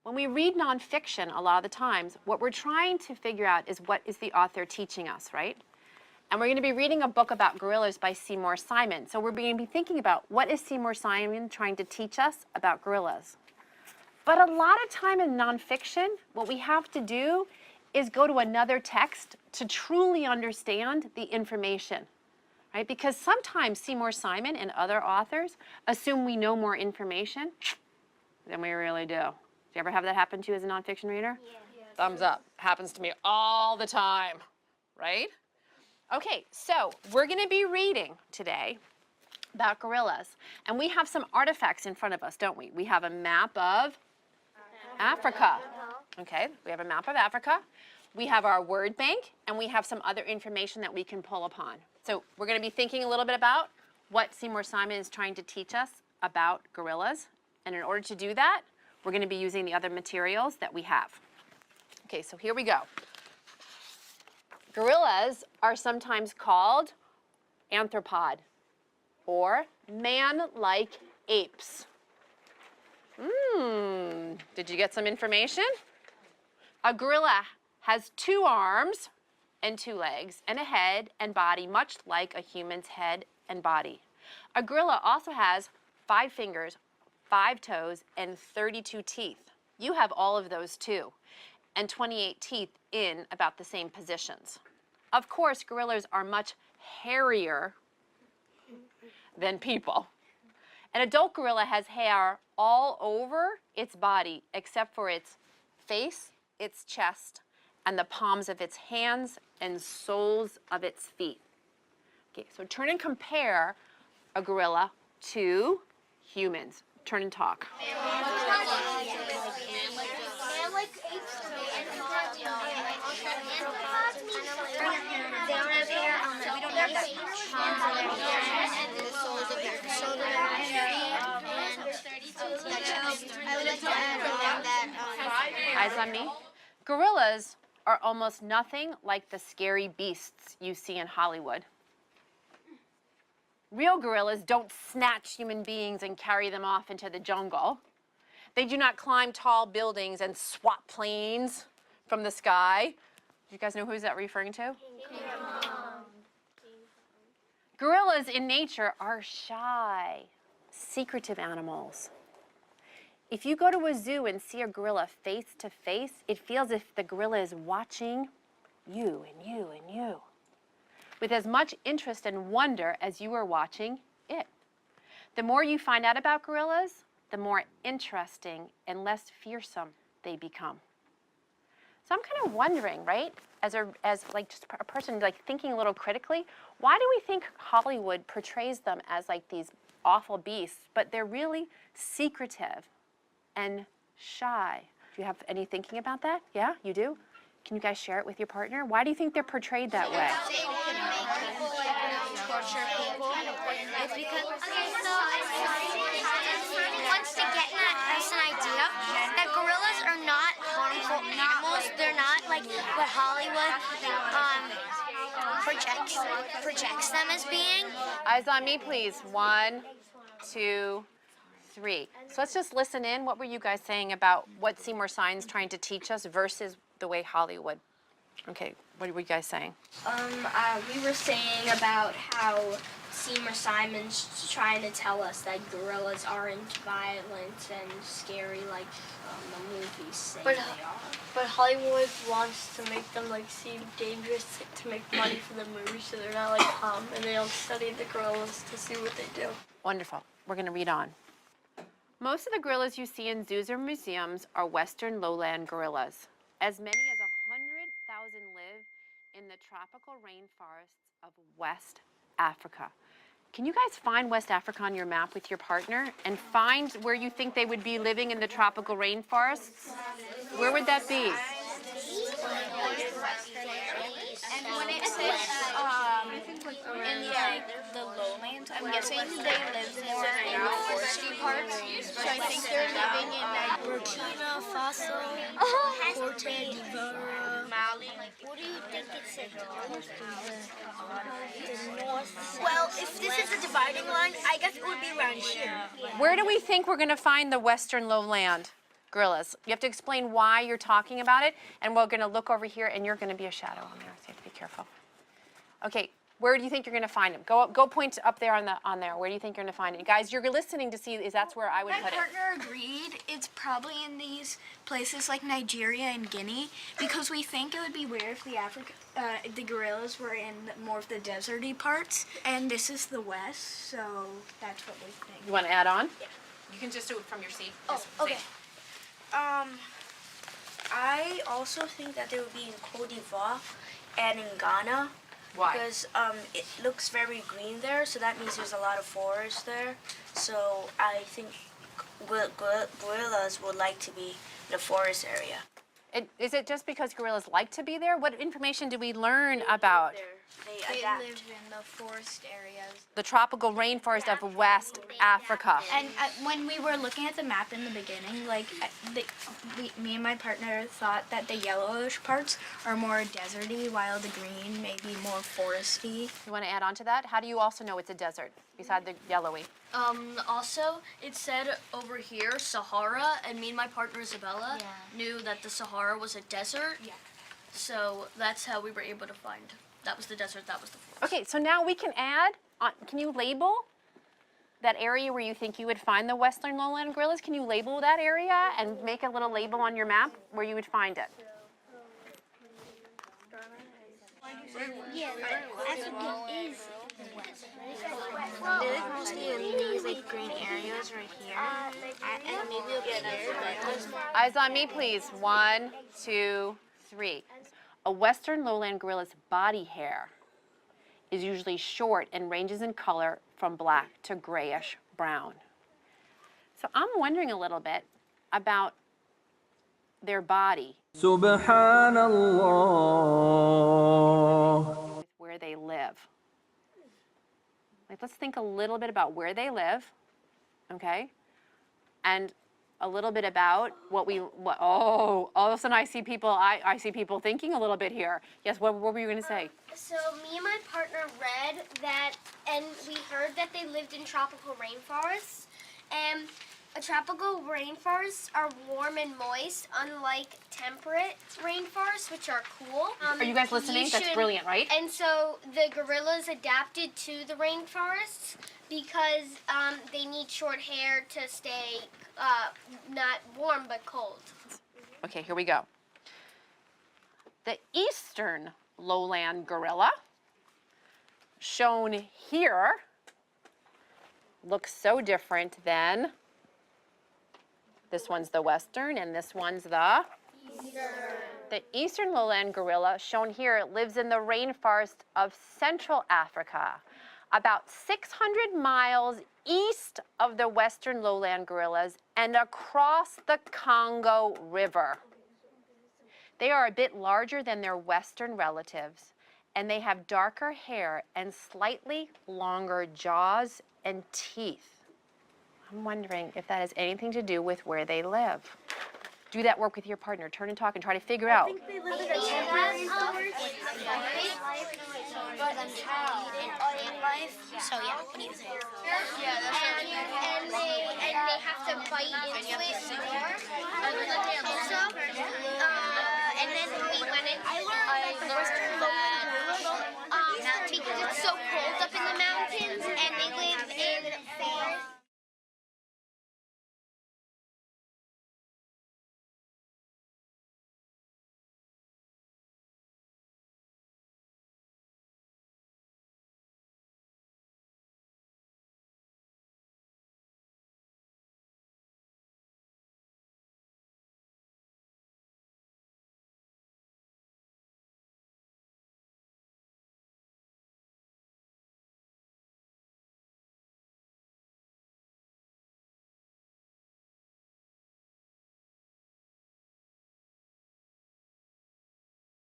When we read nonfiction, a lot of the times, what we're trying to figure out is what is the author teaching us, right? And we're going to be reading a book about gorillas by Seymour Simon. So we're going to be thinking about what is Seymour Simon trying to teach us about gorillas. But a lot of time in nonfiction, what we have to do is go to another text to truly understand the information, right? Because sometimes Seymour Simon and other authors assume we know more information than we really do. Do you ever have that happen to you as a nonfiction reader? Yeah. Thumbs up. Happens to me all the time, right? Okay, so we're going to be reading today about gorillas. And we have some artifacts in front of us, don't we? We have a map of Africa. Okay, we have a map of Africa. We have our word bank, and we have some other information that we can pull upon. So we're going to be thinking a little bit about what Seymour Simon is trying to teach us about gorillas. And in order to do that, we're going to be using the other materials that we have. Okay, so here we go. Gorillas are sometimes called arthropod, or man-like apes. Did you get some information? A gorilla has 2 arms and 2 legs, and a head and body much like a human's head and body. A gorilla also has 5 fingers, 5 toes, and 32 teeth. You have all of those too, and 28 teeth in about the same positions. Of course, gorillas are much hairier than people. An adult gorilla has hair all over its body except for its face, its chest, and the palms of its hands and soles of its feet. Okay, so turn and compare a gorilla to humans. Turn and talk. Eyes on me. Gorillas are almost nothing like the scary beasts you see in Hollywood. Real gorillas don't snatch human beings and carry them off into the jungle. They do not climb tall buildings and swat planes from the sky. Do you guys know who's that referring to? Gorillas in nature are shy, secretive animals. If you go to a zoo and see a gorilla face to face, it feels as if the gorilla is watching you and you and you, with as much interest and wonder as you are watching it. The more you find out about gorillas, the more interesting and less fearsome they become. So I'm kind of wondering, right, as like just a person like thinking a little critically, why do we think Hollywood portrays them as like these awful beasts, but they're really secretive and shy? Do you have any thinking about that? Yeah, you do? Can you guys share it with your partner? Why do you think they're portrayed that way? Torture people. It's because wants to get us an idea that gorillas are not harmful animals. They're not like what Hollywood projects them as being. Eyes on me, please. 1, 2, 3. So let's just listen in. What were you guys saying about what Seymour Simon's trying to teach us versus the way Hollywood? Okay, what were you guys saying? We were saying about how Seymour Simon's trying to tell us that gorillas aren't violent and scary like the movies say they are. But Hollywood wants to make them like seem dangerous to make money for the movie, so they're not like calm, and they don't study the gorillas to see what they do. Wonderful. We're going to read on. Most of the gorillas you see in zoos or museums are western lowland gorillas. As many as 100,000 live in the tropical rainforests of West Africa. Can you guys find West Africa on your map with your partner and find where you think they would be living in the tropical rainforests? Where would that be? And when it says in the lowlands, I'm guessing they live more in the foresty parts. So I think they're living in like Burkina Faso, Cote d'Ivoire, Mali. What do you think it said? the north. Well, if this is a dividing line, I guess it would be around here. Where do we think we're going to find the western lowland? gorillas. You have to explain why you're talking about it, and we're going to look over here, and you're going to be a shadow on there, so you have to be careful. Okay, where do you think you're going to find them? Go point up there on there. Where do you think you're going to find it? Guys, you're listening to see is that's where I would My put it. partner agreed it's probably in these places like Nigeria and Guinea because we think it would be weird if the gorillas were in more of the deserty parts, and this is the west, so that's what we think. You want to add on? Yeah. You can just do it from your seat. Oh, okay. I also think that they would be in Cote d'Ivoire and in Ghana. Why? Because it looks very green there, so that means there's a lot of forest there. So I think gorillas would like to be in the forest area. Is it just because gorillas like to be there? What information do we learn about They They adapt. live in the forest areas. the tropical rainforest of West Africa? And when we were looking at the map in the beginning, like me and my partner thought that the yellowish parts are more deserty, while the green may be more foresty. You want to add on to that? How do you also know it's a desert beside the yellowy? Also, it said over here, Sahara, and me and my partner Isabella knew that the Sahara was a desert. Yeah. So that's how we were able to find. That was the desert, that was the forest. Okay, so now we can add on, can you label that area where you think you would find the western lowland gorillas? Can you label that area and make a little label on your map where you would find it? Yeah, I think it is west. They live mostly in these like green areas right here, and maybe up here. But Eyes on me, please. 1, 2, 3. A western lowland gorilla's body hair is usually short and ranges in color from black to grayish brown. So I'm wondering a little bit about their body, سبحان الله where they live. Like, let's think a little bit about where they live, okay? And a little bit about all of a sudden I see people thinking a little bit here. Yes, what were you going to say? so me and my partner read that, and we heard that they lived in tropical rainforests, and tropical rainforests are warm and moist, unlike temperate rainforests, which are cool. Are you guys listening? That's brilliant, right? And so the gorillas adapted to the rainforests because they need short hair to stay not warm but cold. Okay, here we go. The eastern lowland gorilla, shown here, looks so different than this one's the western and this one's the eastern. The eastern lowland gorilla, shown here, lives in the rainforest of Central Africa, about 600 miles east of the western lowland gorillas and across the Congo River. They are a bit larger than their western relatives, and they have darker hair and slightly longer jaws and teeth. I'm wondering if that has anything to do with where they live. Do that work with your partner. Turn and talk and try to figure out. They live in temperate forests. So yeah, what do you think? And they have to bite into it more. And then we went into